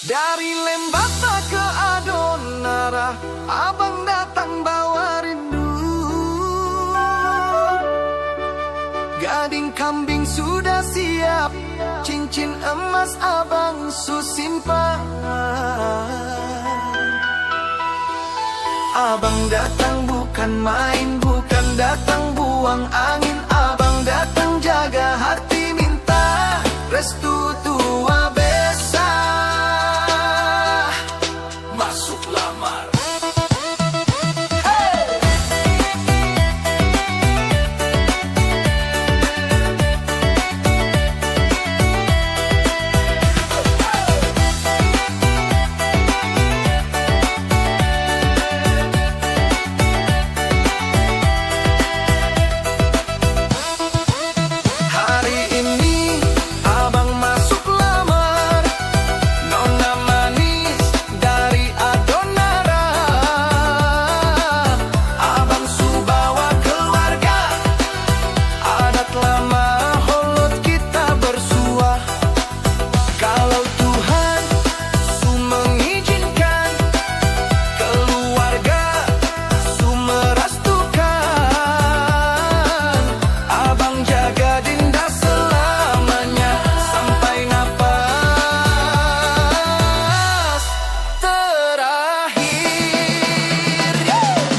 Dari Lembata ke Adonara, abang datang bawa rindu. Gading kambing sudah siap, cincin emas abang susimpan. Abang datang bukan main, bukan datang buang angin. Abang datang jaga hati, minta restu tua besa. Masuk lamar.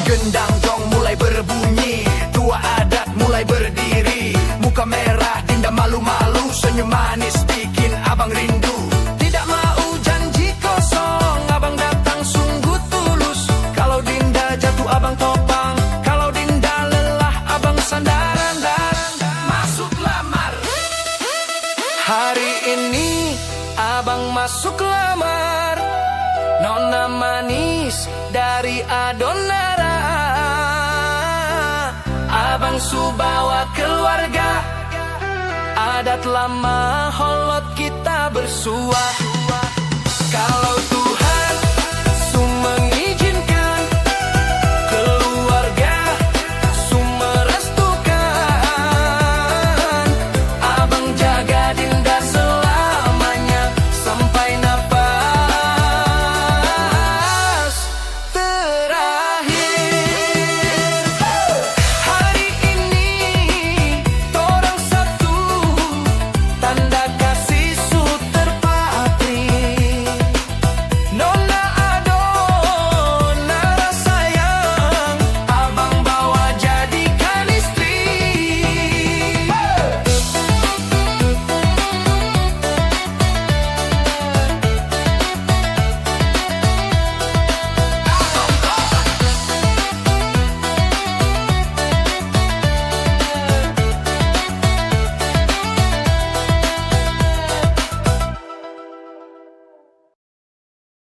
Gendang dong mulai berbunyi, tua adat mulai berdiri. Muka merah, Dinda malu-malu, senyum manis bikin abang rindu. Tidak mau janji kosong, abang datang sungguh tulus. Kalau Dinda jatuh abang topang, kalau Dinda lelah abang sandaran. Dan masuk lamar. Hari ini abang masuk lamar, nona manis dari Adonara. Abang Subawa keluarga, adat lama holot kita bersuah.